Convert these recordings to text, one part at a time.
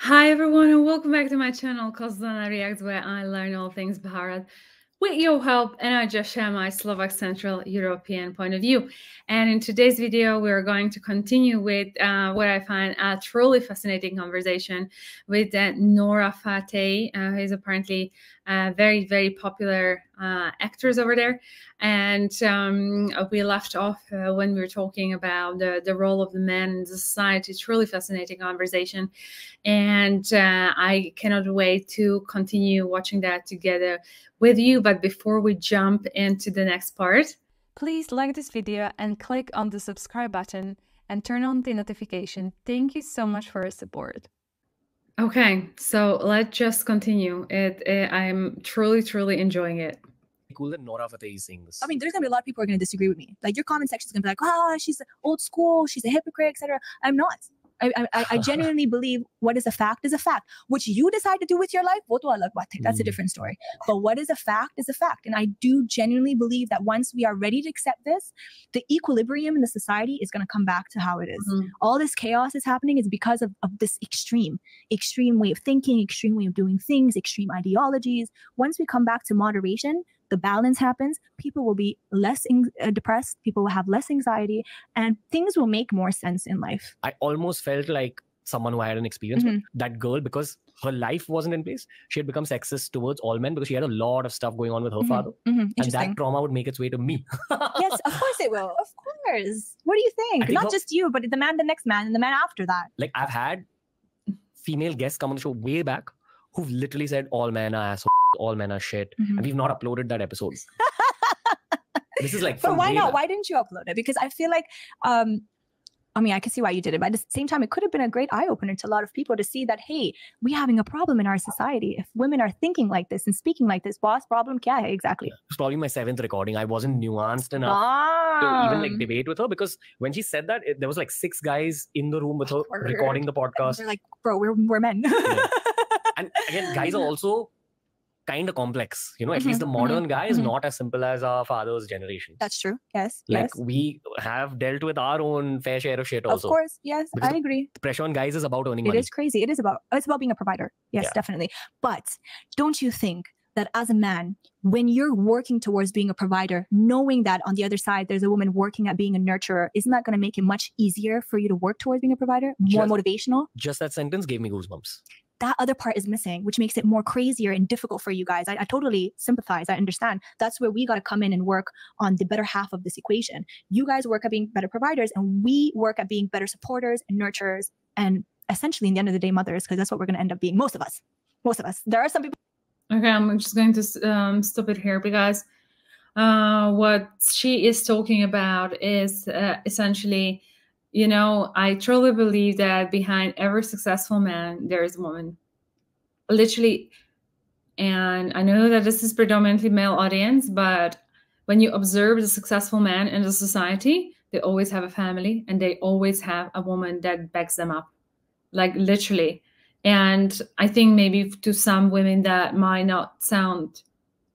Hi everyone and welcome back to my channel Zuzanareacts, where I learn all things Bharat with your help, and I just share my Slovak Central European point of view. And in today's video, we're going to continue with what I find a truly fascinating conversation with Nora Fatehi, who is apparently very, very popular actors over there. And we left off when we were talking about the role of the man in society. Truly fascinating conversation. And I cannot wait to continue watching that together with you. But before we jump into the next part, please like this video and click on the subscribe button and turn on the notification. Thank you so much for your support. Okay, so let's just continue. I'm truly enjoying it. Cool that Nora Fatehi is saying this. I mean, there's gonna be a lot of people who are gonna disagree with me. Like, your comment section is gonna be like, "Ah, she's old school, she's a hypocrite, etc." I'm not. I genuinely believe what is a fact is a fact. What you decide to do with your life, that's a different story. But what is a fact is a fact. And I do genuinely believe that once we are ready to accept this, the equilibrium in the society is going to come back to how it is. All this chaos is happening is because of this extreme way of thinking, extreme way of doing things, extreme ideologies. Once we come back to moderation, the balance happens, people will be less depressed, people will have less anxiety, and things will make more sense in life. I almost felt like someone who had an experience with that girl, because her life wasn't in place. She had become sexist towards all men because she had a lot of stuff going on with her father. And that trauma would make its way to me. Yes, of course it will. Of course. What do you think? Not just you, but the next man, and the man after that. Like, I've had female guests come on the show way back who've literally said all men are assholes, all men are shit, and we've not uploaded that episode. This is like, but why not? Why didn't you upload it? Because I feel like, I mean, I can see why you did it, but at the same time, it could have been a great eye-opener to a lot of people to see that, hey, we're having a problem in our society. If women are thinking like this and speaking like this, boss, problem kya hai exactly? It was probably my 7th recording. I wasn't nuanced enough to even like debate with her, because when she said that, there was like 6 guys in the room with her recording the podcast. They're like, bro, we're men. Yeah. And again, guys are also kind of complex, you know. At least the modern guy is not as simple as our father's generation. That's true. Yes. Like, we have dealt with our own fair share of shit also. Of course. Yes, I agree. The pressure on guys is about earning money. It is crazy. It's about being a provider. Yes, definitely. But don't you think that as a man, when you're working towards being a provider, knowing that on the other side there's a woman working at being a nurturer, isn't that going to make it much easier for you to work towards being a provider? More motivational? Just that sentence gave me goosebumps. That other part is missing, which makes it more crazier and difficult for you guys. I totally sympathize. I understand. That's where we got to come in and work on the better half of this equation. You guys work at being better providers, and we work at being better supporters and nurturers, and essentially, in the end of the day, mothers, because that's what we're going to end up being. Most of us. There are some people. Okay, I'm just going to stop it here, because what she is talking about is essentially, you know, I truly believe that behind every successful man, there is a woman. Literally. And I know that this is predominantly male audience, but when you observe the successful man in the society, they always have a family, and they always have a woman that backs them up. Like, literally. And I think maybe to some women that might not sound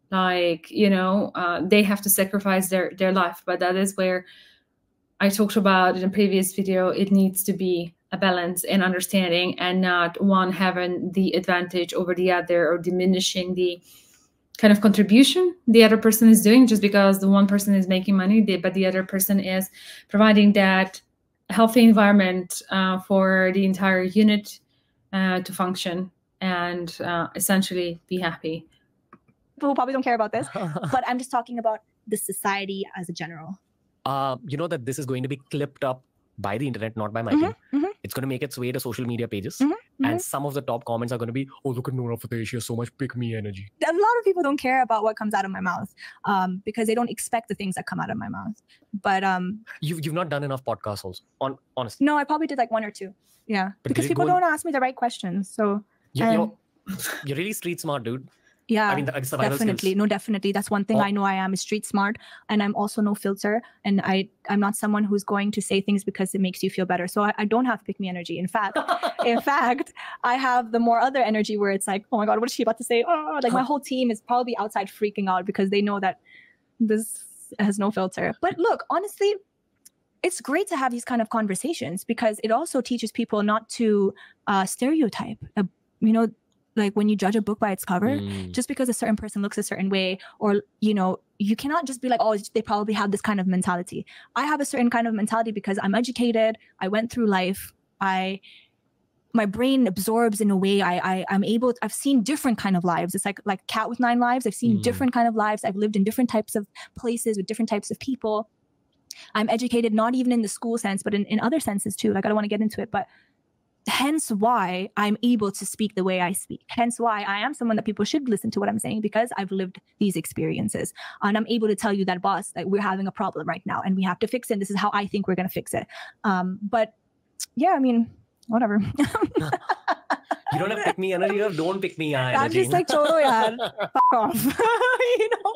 like, you know, they have to sacrifice their life. But that is where I talked about in a previous video, it needs to be a balance and understanding, and not one having the advantage over the other, or diminishing the kind of contribution the other person is doing just because the one person is making money, but the other person is providing that healthy environment for the entire unit to function and essentially be happy. People probably don't care about this, but I'm just talking about the society as a general. You know that this is going to be clipped up by the internet, not by my team. It's going to make its way to social media pages. And some of the top comments are going to be, oh, look at Nora Fatehi, she has so much pick-me energy. A lot of people don't care about what comes out of my mouth because they don't expect the things that come out of my mouth. But you've not done enough podcasts also, honestly. No, I probably did like 1 or 2. Yeah, but because people don't ask me the right questions. So you're really street smart, dude. Yeah, I mean, definitely. Skills. No, definitely. That's one thing I know I am, is street smart. And I'm also no filter. And I'm not someone who's going to say things because it makes you feel better. So I don't have pick me energy. In fact, I have the more other energy where it's like, oh my God, what is she about to say? Oh, like my whole team is probably outside freaking out because they know that this has no filter. But look, honestly, it's great to have these kind of conversations because it also teaches people not to stereotype. You know, like when you judge a book by its cover, just because a certain person looks a certain way, or, you know, you cannot just be like, oh, they probably have this kind of mentality. I have a certain kind of mentality because I'm educated. I went through life. My brain absorbs in a way. I've seen different kind of lives. It's like cat with 9 lives. I've seen different kind of lives. I've lived in different types of places with different types of people. I'm educated, not even in the school sense, but in other senses too. Like, I don't want to get into it, but hence why I'm able to speak the way I speak. Hence why I am someone that people should listen to what I'm saying, because I've lived these experiences. And I'm able to tell you that, boss, like, we're having a problem right now and we have to fix it. And this is how I think we're going to fix it. But yeah, I mean, whatever. You don't have pick me energy. Don't pick me energy. I'm just like, chodo yaar, fuck off. You know,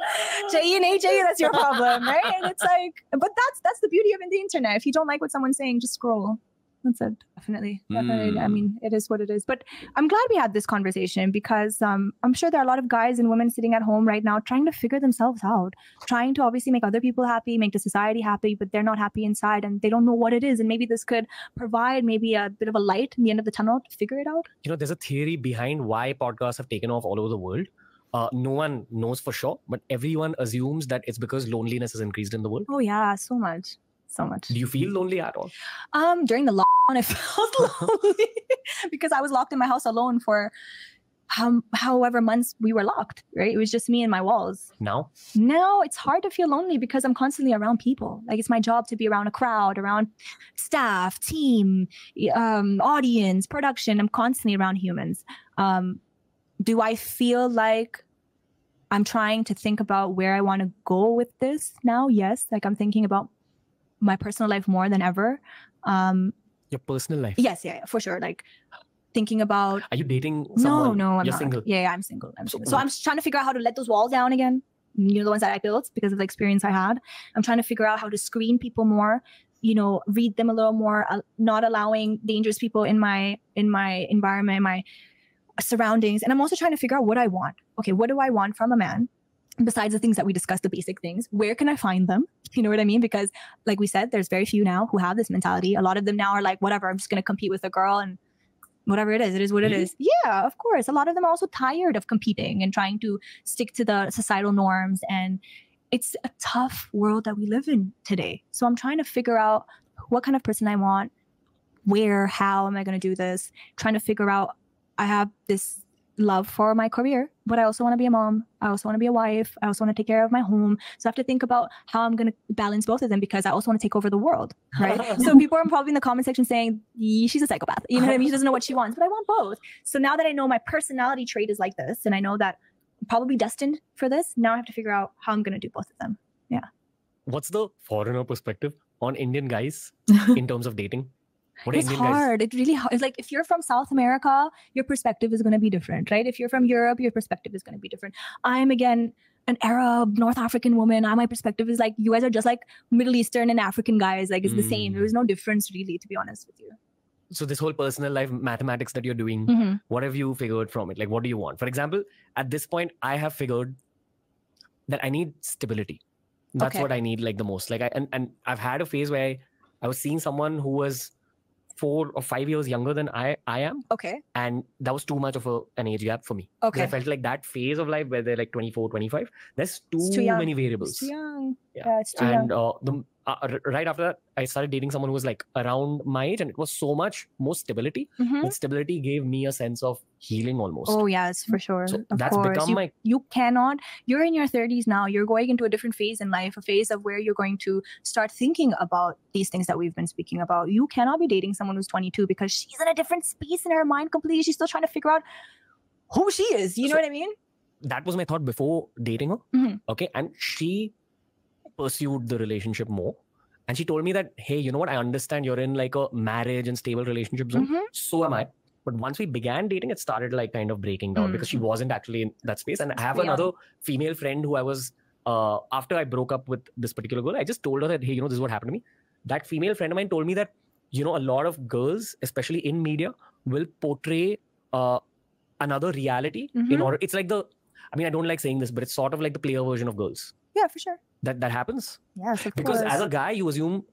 chahiye nahi chahiye, that's your problem, right? And it's like, but that's the beauty of the internet. If you don't like what someone's saying, just scroll. That's it. Definitely. I mean, it is what it is. But I'm glad we had this conversation because I'm sure there are a lot of guys and women sitting at home right now trying to figure themselves out, trying to obviously make other people happy, make the society happy, but they're not happy inside and they don't know what it is. And maybe this could provide maybe a bit of a light in the end of the tunnel to figure it out. You know, there's a theory behind why podcasts have taken off all over the world. No one knows for sure, but everyone assumes that it's because loneliness has increased in the world. Oh yeah, so much. So much. Do you feel lonely at all? During the lockdown, I felt lonely because I was locked in my house alone for however months we were locked, right? It was just me and my walls. Now it's hard to feel lonely because I'm constantly around people. Like, it's my job to be around a crowd, around staff, team, audience, production. I'm constantly around humans. Do I feel like I'm trying to think about where I want to go with this now? Yes. Like, I'm thinking about my personal life more than ever. Your personal life? Yes, yeah, for sure. Like, thinking about... Are you dating someone? No, I'm You're not. Single? Yeah, I'm single. So I'm just trying to figure out how to let those walls down again. You know, the ones that I built because of the experience I had. I'm trying to figure out how to screen people more, you know, read them a little more, not allowing dangerous people in my environment, my surroundings. And I'm also trying to figure out what I want. Okay, what do I want from a man? Besides the things that we discussed, the basic things, where can I find them? You know what I mean? Because like we said, there's very few now who have this mentality. A lot of them now are like, whatever, I'm just going to compete with a girl and whatever it is what it is. Yeah, of course. A lot of them are also tired of competing and trying to stick to the societal norms. And it's a tough world that we live in today. So I'm trying to figure out what kind of person I want, where, how am I going to do this? Trying to figure out, I have this love for my career, but I also want to be a mom. I also want to be a wife. I also want to take care of my home. So I have to think about how I'm going to balance both of them because I also want to take over the world, right? So people are probably in the comment section saying, she's a psychopath. You know what I mean? She doesn't know what she wants, but I want both. So now that I know my personality trait is like this, and I know that I'm probably destined for this, now I have to figure out how I'm going to do both of them. Yeah. What's the foreigner perspective on Indian guys in terms of dating? It's hard. It's really hard. It's like, if you're from South America, your perspective is going to be different, right? If you're from Europe, your perspective is going to be different. I'm, again, an Arab, North African woman. My perspective is like, you guys are just like Middle Eastern and African guys. Like, it's the same. There's no difference really, to be honest with you. So this whole personal life mathematics that you're doing, what have you figured from it? Like, what do you want? For example, at this point, I have figured that I need stability. That's what I need like the most. Like, and I've had a phase where I was seeing someone who was 4 or 5 years younger than I am. Okay. And that was too much of an age gap for me. Okay. I felt like that phase of life where they're like 24, 25, there's too many variables. It's too young. Yeah, it's too young. And right after that, I started dating someone who was like around my age, and it was so much more stability. That stability gave me a sense of healing almost. Oh yes, for sure. So of that's course. become you cannot, you're in your 30s now, you're going into a different phase in life, a phase of where you're going to start thinking about these things that we've been speaking about. You cannot be dating someone who's 22 because she's in a different space in her mind completely. She's still trying to figure out who she is. You know what I mean? That was my thought before dating her. Okay. And she pursued the relationship more. And she told me that, hey, you know what? I understand you're in like a marriage and stable relationship zone. So am I. But once we began dating, it started like kind of breaking down because she wasn't actually in that space. And I have another female friend who I was, after I broke up with this particular girl, I just told her that, hey, you know, this is what happened to me. That female friend of mine told me that, you know, a lot of girls, especially in media, will portray another reality in order. It's like I don't like saying this, but it's sort of like the player version of girls. Yeah, for sure. That happens. Yes, of because course. as a guy, you assume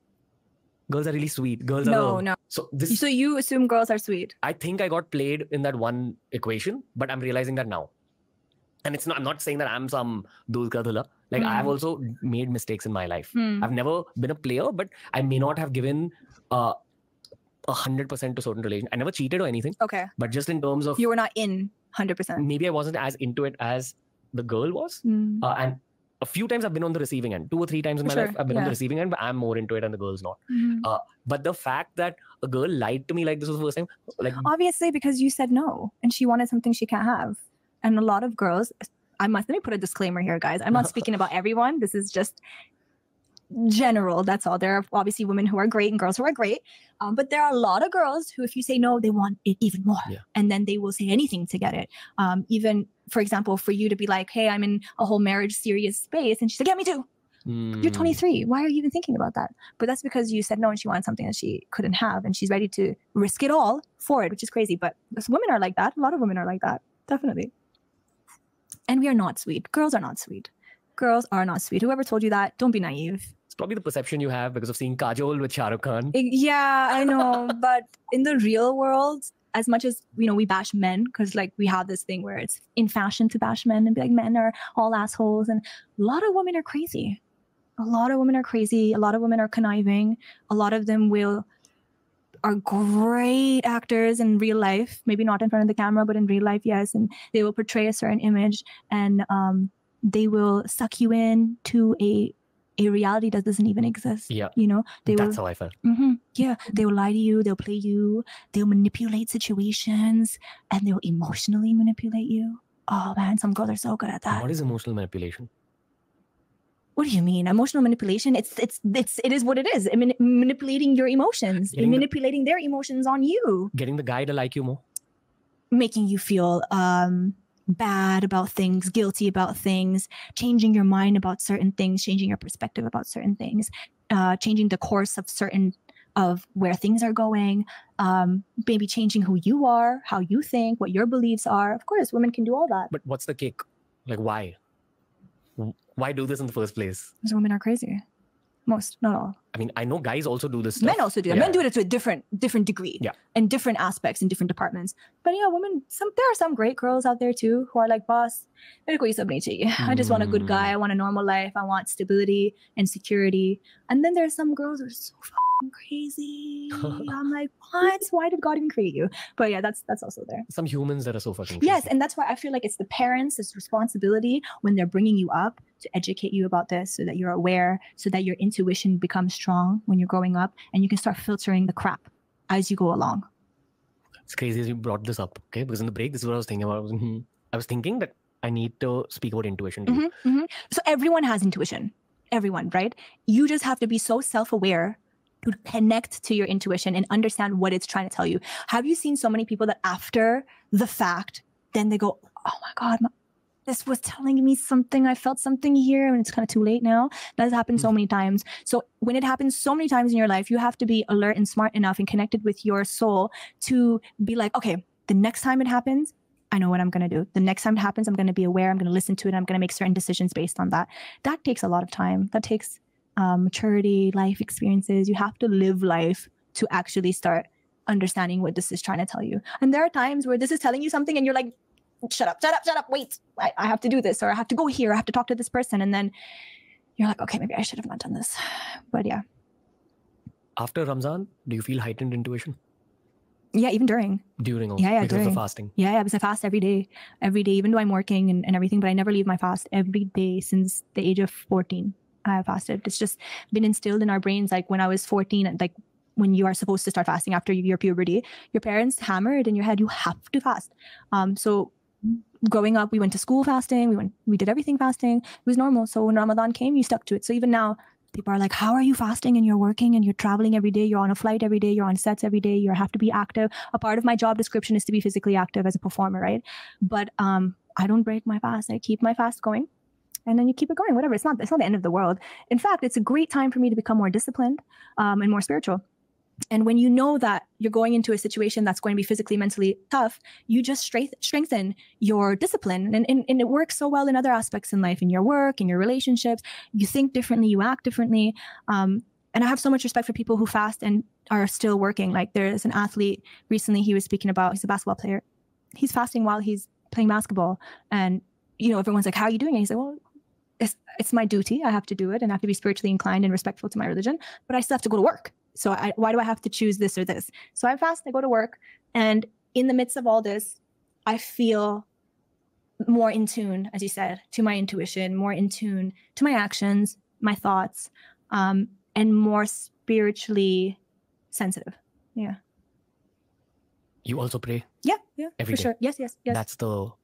girls are really sweet. Girls No, are no. So you assume girls are sweet? I think I got played in that one equation, but I'm realizing that now. And it's not, I'm not saying that I'm some Dulka Dhula. Like I have also made mistakes in my life. I've never been a player, but I may not have given 100% to certain relation. I never cheated or anything. Okay. But just in terms of, You were not in 100%. maybe I wasn't as into it as the girl was. And a few times I've been on the receiving end. 2 or 3 times in my life I've been on the receiving end, but I'm more into it and the girl's not. But the fact that a girl lied to me like this was the first time, like obviously because you said no and she wanted something she can't have. And a lot of girls, let me put a disclaimer here, guys. I'm not speaking about everyone. This is just general. That's all. There are obviously women who are great and girls who are great. But there are a lot of girls who, if you say no, they want it even more. And then they will say anything to get it. Even, for example, for you to be like, hey, I'm in a whole marriage serious space. And she's like, yeah, me too. You're 23. Why are you even thinking about that? But that's because you said no and she wanted something that she couldn't have. And she's ready to risk it all for it, which is crazy. But women are like that. A lot of women are like that. Definitely. And we are not sweet. Girls are not sweet. Girls are not sweet. Whoever told you that, don't be naive. It's probably the perception you have because of seeing Kajol with Shah Rukh Khan. Yeah, I know. But in the real world, as much as, we bash men, because like we have this thing where it's in fashion to bash men and be like, men are all assholes. And a lot of women are crazy. A lot of women are crazy. A lot of women are conniving. A lot of them are great actors in real life, maybe not in front of the camera, but in real life, yes. And they will portray a certain image and they will suck you in to a reality that doesn't even exist. Yeah. That's how I felt. Yeah. They will lie to you. They'll play you. They'll manipulate situations and they'll emotionally manipulate you. Oh man, some girls are so good at that. What is emotional manipulation? What do you mean? Emotional manipulation? It is what it is. I mean, manipulating your emotions, manipulating their emotions on you. Getting the guy to like you more. Making you feel bad about things, guilty about things, changing your mind about certain things, changing your perspective about certain things, changing the course of where things are going, maybe changing who you are, how you think, what your beliefs are. Of course, women can do all that. But what's the kick? Like, why? Why do this in the first place? Because women are crazy. Most, not all. I mean, I know guys also do this stuff. Men also do it. Men do it to a different degree. Yeah. In different aspects, in different departments. But yeah, women, there are some great girls out there too who are like, boss, I just want a good guy. I want a normal life. I want stability and security. And then there are some girls who are so fucking crazy. I'm like, what? Why did God even create you? But yeah, that's also there. Some humans that are so fucking crazy. Yes, and that's why I feel like it's the parents' responsibility when they're bringing you up to educate you about this so that you're aware, so that your intuition becomes strong when you're growing up and you can start filtering the crap as you go along. It's crazy as you brought this up, okay? Because in the break, this is what I was thinking about. I was thinking that I need to speak about intuition. So everyone has intuition. Everyone, right? You just have to be so self-aware to connect to your intuition and understand what it's trying to tell you. Have you seen so many people that after the fact, then they go, oh my God, this was telling me something. I felt something here and it's kind of too late now. That's happened so many times. So when it happens so many times in your life, you have to be alert and smart enough and connected with your soul to be like, okay, the next time it happens, I know what I'm going to do. The next time it happens, I'm going to be aware. I'm going to listen to it. I'm going to make certain decisions based on that. That takes a lot of time. That takes maturity, life experiences. You have to live life to actually start understanding what this is trying to tell you. And there are times where this is telling you something and you're like, shut up, wait, I have to do this, or I have to go here, I have to talk to this person. And then you're like, okay, maybe I should have not done this. But yeah. After Ramzan, do you feel heightened intuition? Yeah, even during. During also, because of the fasting. Yeah, because I fast every day, even though I'm working and everything, but I never leave my fast every day since the age of 14. I have fasted. It's just been instilled in our brains. Like when I was 14, like when you are supposed to start fasting after your puberty, your parents hammered in your head, you have to fast. So growing up, we went to school fasting. We did everything fasting. It was normal. So when Ramadan came, you stuck to it. So even now, people are like, how are you fasting and you're working and you're traveling every day? You're on a flight every day. You're on sets every day. You have to be active. A part of my job description is to be physically active as a performer, right? But I don't break my fast. I keep my fast going. And then you keep it going, whatever. It's not the end of the world. In fact, it's a great time for me to become more disciplined and more spiritual. And when you know that you're going into a situation that's going to be physically, mentally tough, you just strengthen your discipline. And it works so well in other aspects in life, in your work, in your relationships. You think differently, you act differently. And I have so much respect for people who fast and are still working. Like there's an athlete recently, he was speaking about, he's a basketball player. He's fasting while he's playing basketball. And, you know, everyone's like, how are you doing it? He's like, well, it's my duty. I have to do it and I have to be spiritually inclined and respectful to my religion, but I still have to go to work. So why do I have to choose this or this? So I fast, I go to work. And in the midst of all this, I feel more in tune, as you said, to my intuition, more in tune to my actions, my thoughts, and more spiritually sensitive. Yeah. You also pray? Yeah, every for day. Sure. Yes.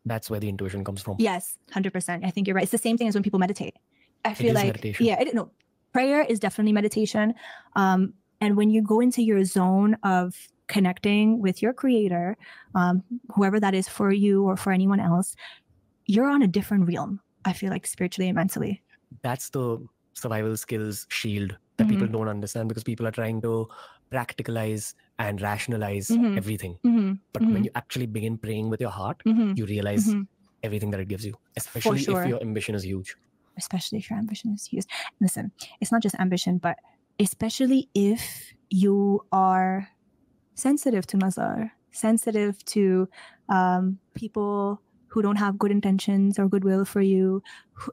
That's where the intuition comes from. Yes, 100%. I think you're right. It's the same thing as when people meditate. I feel like meditation. Yeah, no, prayer is definitely meditation. And when you go into your zone of connecting with your creator, whoever that is for you or for anyone else, you're on a different realm. I feel like spiritually and mentally. That's the survival skills shield that people don't understand, because people are trying to practicalize and rationalize everything. But when you actually begin praying with your heart, you realize everything that it gives you, especially if your ambition is huge. Especially if your ambition is huge. Listen, it's not just ambition, but especially if you are sensitive to nazar, sensitive to people who don't have good intentions or goodwill for you,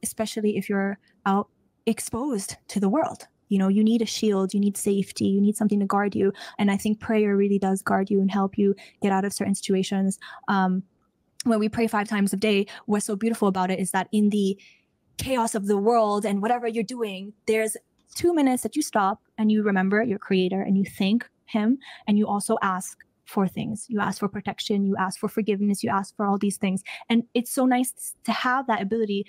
especially if you're out exposed to the world. You know, you need a shield, you need safety, you need something to guard you. And I think prayer really does guard you and help you get out of certain situations. When we pray 5 times a day, what's so beautiful about it is that in the chaos of the world and whatever you're doing, there's 2 minutes that you stop and you remember your creator and you thank him, and you also ask for things. You ask for protection, you ask for forgiveness, you ask for all these things. And it's so nice to have that ability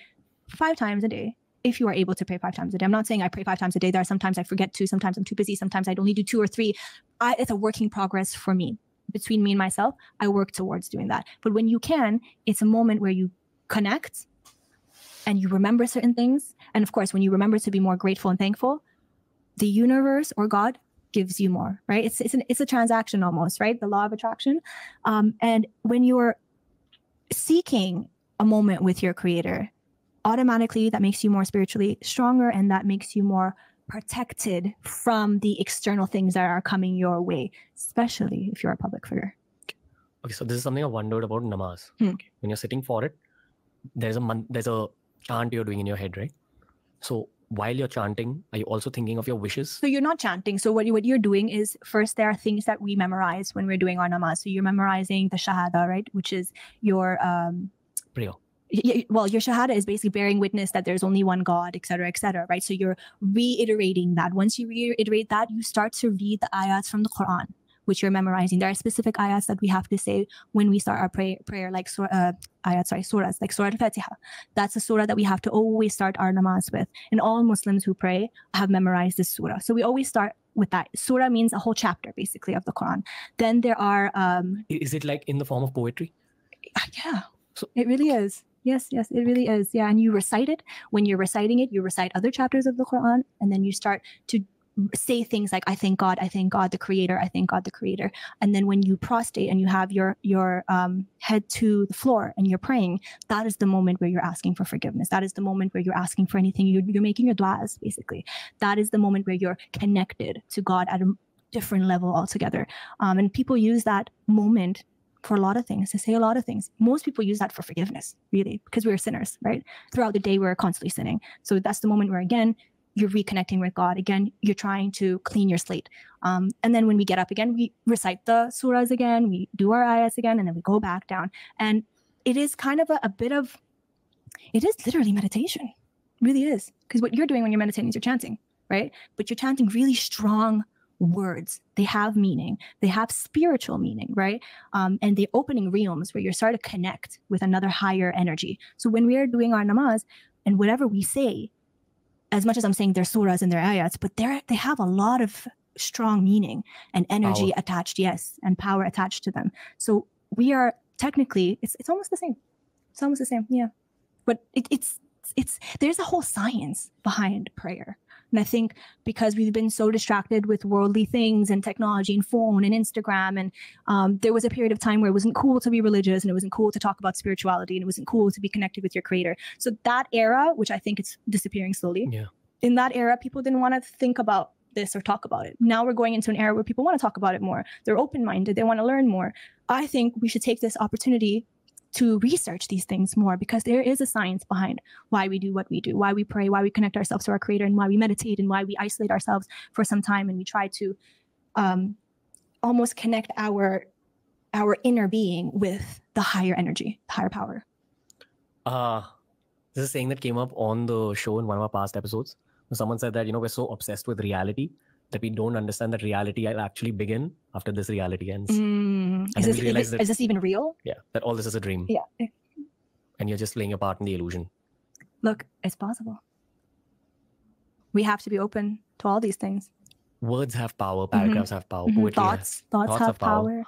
5 times a day. If you are able to pray 5 times a day. I'm not saying I pray 5 times a day. There are sometimes I forget to, sometimes I'm too busy, sometimes I only do 2 or 3. It's a working progress for me. Between me and myself, I work towards doing that. But when you can, it's a moment where you connect and you remember certain things. And of course, when you remember to be more grateful and thankful, the universe or God gives you more, right? It's a transaction almost, right? The law of attraction. And when you're seeking a moment with your creator, automatically that makes you more spiritually stronger, and that makes you more protected from the external things that are coming your way, especially if you're a public figure. Okay, so this is something I wondered about namaz. When you're sitting for it, there's a chant you're doing in your head, right? So while you're chanting, are you also thinking of your wishes? So you're not chanting. So what you're doing is, first, there are things that we memorize when we're doing our namaz. So you're memorizing the shahada, right? Which is your prayer. Well, your shahada is basically bearing witness that there's only one God, et cetera, right? So you're reiterating that. Once you reiterate that, you start to read the ayats from the Quran, which you're memorizing. There are specific ayats that we have to say when we start our prayer, like surahs, like Surah Al-Fatiha. That's a surah that we have to always start our namaz with. And all Muslims who pray have memorized this surah. So we always start with that. Surah means a whole chapter, basically, of the Quran. Then there are... Is it like in the form of poetry? Yeah, so it really is. Yes, it really is. Yeah, and you recite it. When you're reciting it, you recite other chapters of the Quran, and then you start to say things like, I thank God, the Creator, I thank God, the Creator. And then when you prostrate and you have your head to the floor and you're praying, that is the moment where you're asking for forgiveness. That is the moment where you're asking for anything. You're making your du'as, basically. That is the moment where you're connected to God at a different level altogether. And people use that moment for a lot of things, to say a lot of things. Most people use that for forgiveness, really, because we're sinners, right? Throughout the day, we're constantly sinning. So that's the moment where, again, you're reconnecting with God. Again, you're trying to clean your slate. And then when we get up again, we recite the surahs again, we do our ayats again, and then we go back down. And it is kind of it is literally meditation. It really is. Because what you're doing when you're meditating is you're chanting, right? But you're chanting really strong words. They have meaning. They have spiritual meaning, right? And they're opening realms where you're starting to connect with another higher energy. So when we are doing our namaz, and whatever we say, as much as I'm saying they're surahs and they're ayats, but they have a lot of strong meaning and energy attached, yes, and power attached to them. So we are technically, it's almost the same. It's almost the same, yeah. But it's there's a whole science behind prayer. And I think because we've been so distracted with worldly things and technology and phone and Instagram, and there was a period of time where it wasn't cool to be religious, and it wasn't cool to talk about spirituality, and it wasn't cool to be connected with your creator. So that era, which I think it's disappearing slowly, in that era, people didn't want to think about this or talk about it. Now we're going into an era where people want to talk about it more. They're open-minded. They want to learn more. I think we should take this opportunity to research these things more, because there is a science behind why we do what we do, why we pray, why we connect ourselves to our Creator, and why we meditate, and why we isolate ourselves for some time, and we try to almost connect our inner being with the higher energy, the higher power. This is a saying that came up on the show in one of our past episodes. Someone said that, we're so obsessed with reality that we don't understand that reality will actually begin after this reality ends. Is this even real? Yeah, that all this is a dream. Yeah. And you're just playing a part in the illusion. Look, it's possible. We have to be open to all these things. Words have power, paragraphs have power, poetry thoughts have power.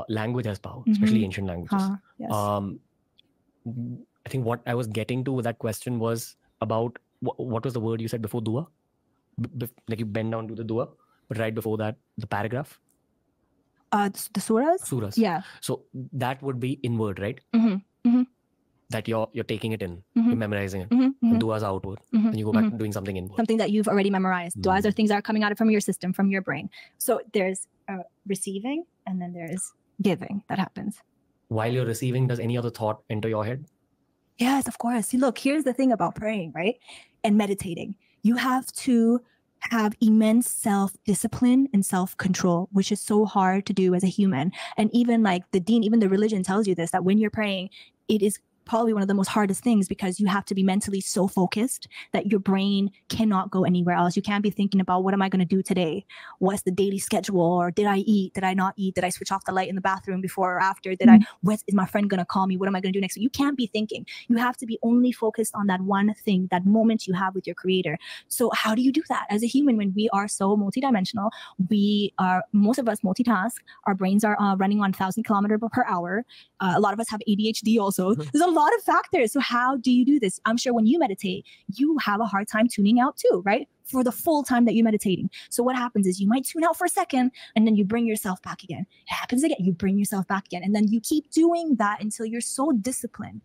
Language has power, especially ancient languages. Yes. I think what I was getting to with that question was about, what was the word you said before dua? Like you bend down to the dua, but right before that, the paragraph? The surahs? Surahs. Yeah. So that would be inward, right? That you're taking it in, you're memorizing it. And duas are outward. Then you go back to doing something inward. Something that you've already memorized. Duas are things that are coming out from your system, from your brain. So there's receiving, and then there's giving that happens. While you're receiving, does any other thought enter your head? Yes, of course. See, look, here's the thing about praying, right? And meditating. You have to have immense self-discipline and self-control, which is so hard to do as a human. And even like the deen, even the religion tells you this, that when you're praying, it is probably one of the most hardest things, because you have to be mentally so focused that your brain cannot go anywhere else. You can't be thinking about, what am I going to do today? What's the daily schedule? Or did I eat? Did I not eat? Did I switch off the light in the bathroom before or after? Is my friend going to call me? What am I going to do next? You can't be thinking. You have to be only focused on that one thing, that moment you have with your Creator. So how do you do that as a human when we are so multidimensional? Most of us multitask. Our brains are running on 1,000 kilometers per hour. A lot of us have ADHD also. There's a lot of factors. So how do you do this? I'm sure when you meditate, you have a hard time tuning out too, right? For the full time that you're meditating. So what happens is you might tune out for a second, and then you bring yourself back again. It happens again. You bring yourself back again. And then you keep doing that until you're so disciplined,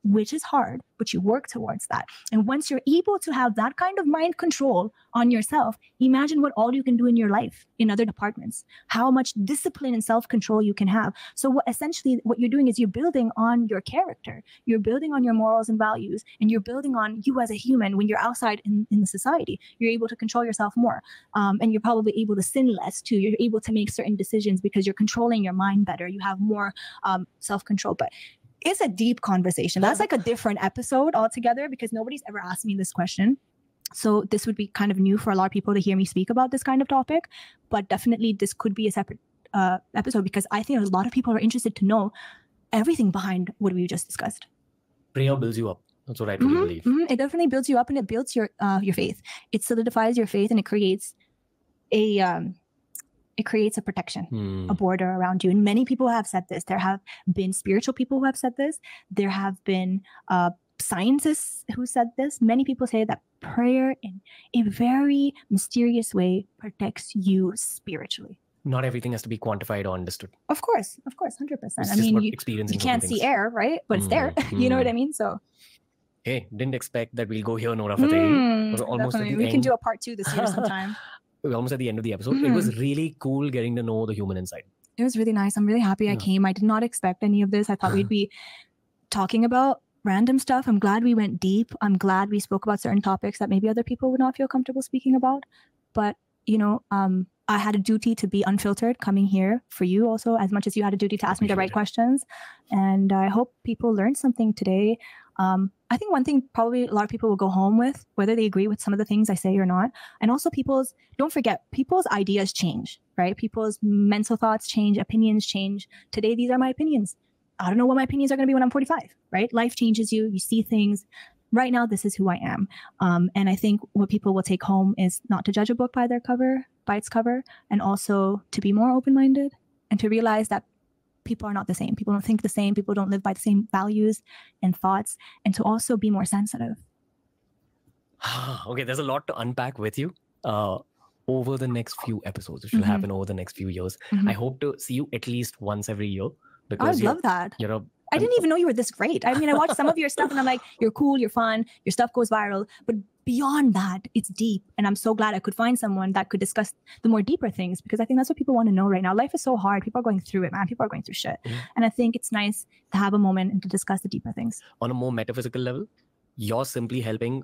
which is hard, but you work towards that. And once you're able to have that kind of mind control on yourself, imagine what all you can do in your life in other departments, how much discipline and self-control you can have. So essentially what you're doing is you're building on your character, you're building on your morals and values, and you're building on you as a human. When you're outside in the society, you're able to control yourself more. And you're probably able to sin less too. You're able to make certain decisions because you're controlling your mind better. You have more self-control. But it's a deep conversation. That's like a different episode altogether, because nobody's ever asked me this question. So this would be kind of new for a lot of people to hear me speak about this kind of topic. But definitely this could be a separate episode, because I think a lot of people are interested to know everything behind what we just discussed. Prayer builds you up. That's what I truly believe. It definitely builds you up, and it builds your faith. It solidifies your faith, and it creates a protection, a border around you. And many people have said this. There have been spiritual people who have said this. There have been scientists who said this. Many people say that prayer in a very mysterious way protects you spiritually. Not everything has to be quantified or understood. Of course, 100%. I mean, you can't see air, right? But it's there. You know what I mean? So, hey, didn't expect that we'll go here, Nora Fatehi. We can do a part 2 this year sometime. We're almost at the end of the episode. It was really cool getting to know the human inside. It was really nice. I'm really happy I came. I did not expect any of this. I thought we'd be talking about random stuff. I'm glad we went deep. I'm glad we spoke about certain topics that maybe other people would not feel comfortable speaking about. But, I had a duty to be unfiltered coming here for you also, as much as you had a duty to ask me the right questions. And I hope people learned something today. I think one thing probably a lot of people will go home with, whether they agree with some of the things I say or not. And also don't forget, people's ideas change, right? People's mental thoughts change, opinions change. Today, these are my opinions. I don't know what my opinions are going to be when I'm 45, right? Life changes you. You see things. Right now, this is who I am. And I think what people will take home is not to judge a book by its cover, and also to be more open-minded and to realize that people are not the same. People don't think the same. People don't live by the same values and thoughts, and to also be more sensitive. Okay, there's a lot to unpack with you over the next few episodes, which will happen over the next few years. I hope to see you at least once every year. Because I'd love that. You're a I didn't even know you were this great. I mean, I watched some of your stuff and I'm like, you're cool, you're fun, your stuff goes viral. But beyond that, it's deep. And I'm so glad I could find someone that could discuss the more deeper things, because I think that's what people want to know right now. Life is so hard. People are going through it, man. People are going through shit. And I think it's nice to have a moment and to discuss the deeper things. On a more metaphysical level, you're simply helping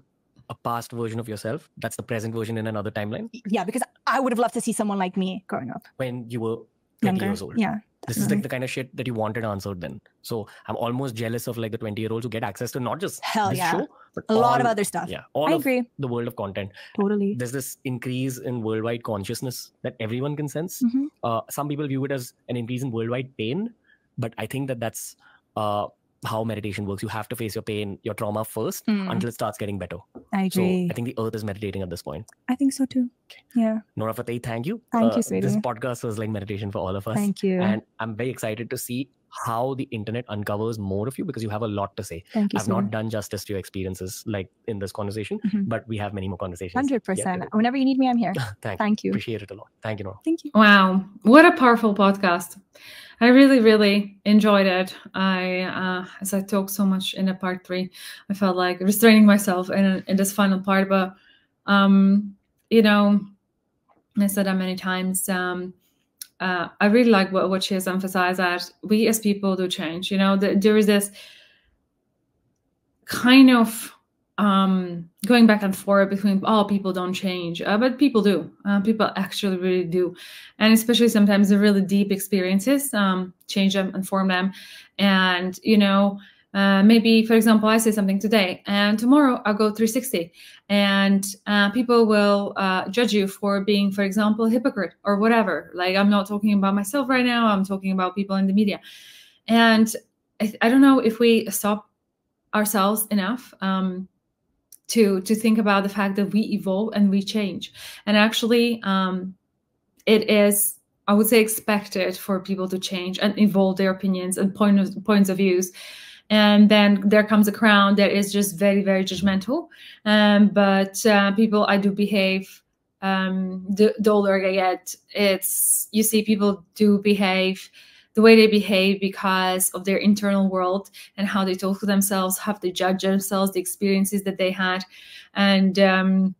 a past version of yourself. That's the present version in another timeline. Yeah, because I would have loved to see someone like me growing up. When you were 20 years old. Yeah. This is like the kind of shit that you wanted answered then. So I'm almost jealous of like the 20-year-olds who get access to not just this show, but a lot of other stuff. Yeah, all I of agree. the world of content. Totally. There's this increase in worldwide consciousness that everyone can sense. Some people view it as an increase in worldwide pain, but I think that that's how meditation works. You have to face your pain, your trauma first until it starts getting better. I agree. So I think the earth is meditating at this point. I think so too. Okay. Yeah. Nora Fatehi, thank you. Thank you, sweetie. This podcast was like meditation for all of us. Thank you. And I'm very excited to see how the internet uncovers more of you, because you have a lot to say. Thank you. I've not done justice to your experiences like in this conversation, but we have many more conversations. 100%. Whenever you need me, I'm here. Thank you. Appreciate it a lot. Thank you, Nora. Thank you. Wow. What a powerful podcast. I really, really enjoyed it. As I talked so much in the part 3, I felt like restraining myself in this final part. But, you know, I said that many times. I really like what she has emphasized, that we as people do change. You know, there is this kind of going back and forth between, oh, people don't change, but people do. People actually really do. And especially sometimes the really deep experiences change them and form them. And, you know, maybe, for example, I say something today and tomorrow I'll go 360 and people will judge you for being, for example, a hypocrite or whatever. Like, I'm not talking about myself right now. I'm talking about people in the media. And I don't know if we stop ourselves enough to think about the fact that we evolve and we change. And actually, it is, I would say, expected for people to change and evolve their opinions and points of views. And then there comes a crowd that is just very, very judgmental. But people, I do behave, the older I get, you see people do behave the way they behave because of their internal world and how they talk to themselves, how they judge themselves, the experiences that they had. And, you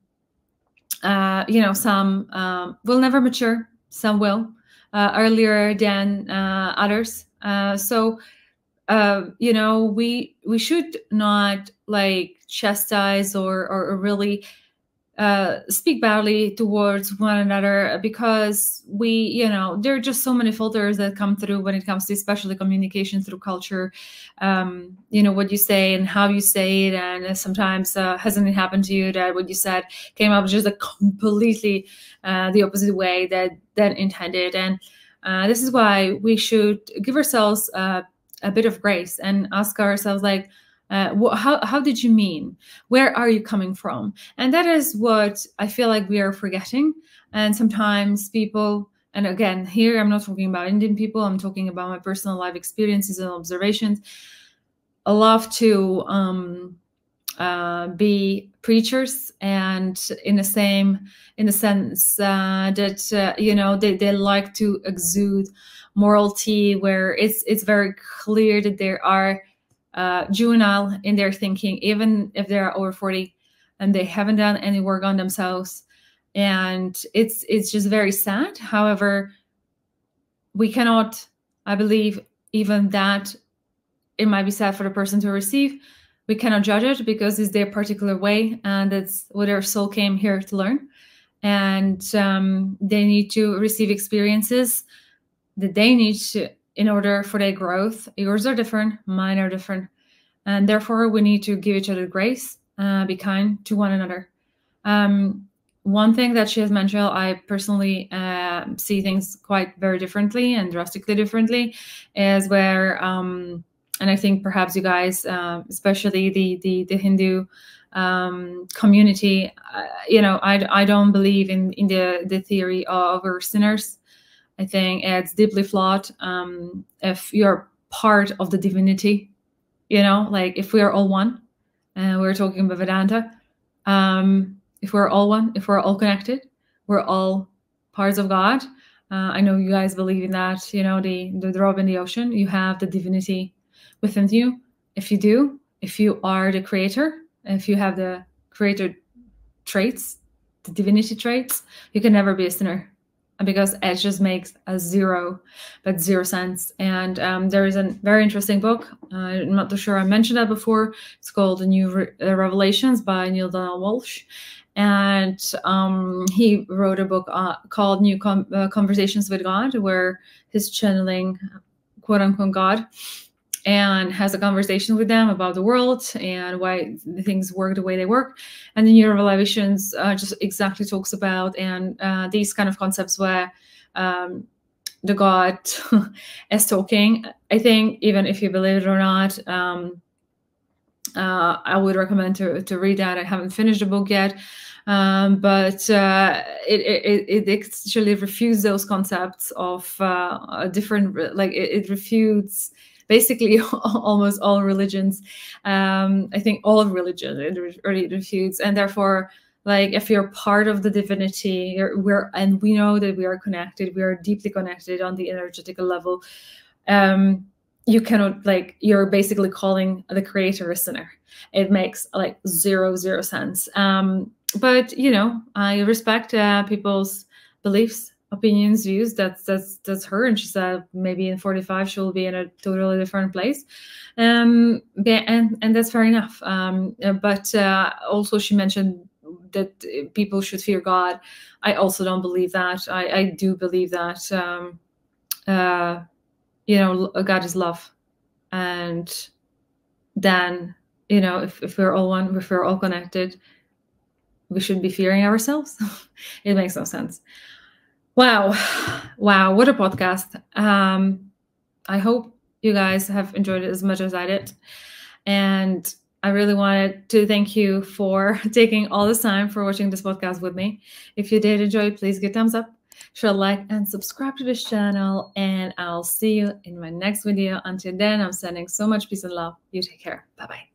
know, some will never mature, some will earlier than others. So, you know, we should not like chastise or really speak badly towards one another, because we, you know, there are just so many filters that come through when it comes to especially communication through culture. You know, what you say and how you say it. And sometimes hasn't it happened to you that what you said came up just a completely the opposite way that intended. And this is why we should give ourselves a bit of grace and ask ourselves, like, how did you mean? Where are you coming from? And that is what I feel like we are forgetting. And sometimes people, and again, here I'm not talking about Indian people, I'm talking about my personal life experiences and observations, love to be preachers, and in the sense that you know, they like to exude morality, where it's very clear that there are juvenile in their thinking, even if they're over 40 and they haven't done any work on themselves. And it's just very sad. However, we cannot, I believe, even that it might be sad for the person to receive. We cannot judge it because it's their particular way, and that's what their soul came here to learn. And they need to receive experiences that they need to, in order for their growth. Yours are different, mine are different. And therefore, we need to give each other grace, be kind to one another. One thing that she has mentioned, I personally see things quite very differently and drastically differently, is where, and I think perhaps you guys, especially the Hindu community, you know, I don't believe in the theory of we're sinners. I think it's deeply flawed. If you're part of the divinity, you know, like if we are all one, and we're talking about Vedanta, if we're all one, if we're all connected, we're all parts of God. I know you guys believe in that, you know, the drop in the ocean, you have the divinity within you. If you do, if you are the creator, if you have the creator traits, the divinity traits, you can never be a sinner, because it just makes zero sense. And there is a very interesting book. I'm not too sure I mentioned that before. It's called The New Revelations by Neil Donald Walsh. And he wrote a book called New Conversations with God, where he's channeling, quote unquote, God, and has a conversation with them about the world and why things work the way they work. And the New Revelations just exactly talks about and these kind of concepts where the God is talking. I think even if you believe it or not, I would recommend to read that. I haven't finished the book yet, but it actually refutes those concepts of different, like it refutes basically almost all religions. I think all religion it really refutes, and therefore, like, if you're part of the divinity, and we know that we are connected, we are deeply connected on the energetical level. You cannot, like, you're basically calling the creator a sinner. It makes like zero sense. But you know, I respect people's beliefs, opinions, views. That's her, and she said maybe in 45 she'll be in a totally different place, and that's fair enough. But also she mentioned that people should fear God. I also don't believe that. I do believe that you know, God is love, and then, you know, if we're all one, if we're all connected, we should be fearing ourselves. It makes no sense. Wow, what a podcast. I hope you guys have enjoyed it as much as I did, and I really wanted to thank you for taking all this time for watching this podcast with me. If you did enjoy, please give a thumbs up, share, like, and subscribe to this channel, and I'll see you in my next video. Until then, I'm sending so much peace and love. You take care. Bye-bye.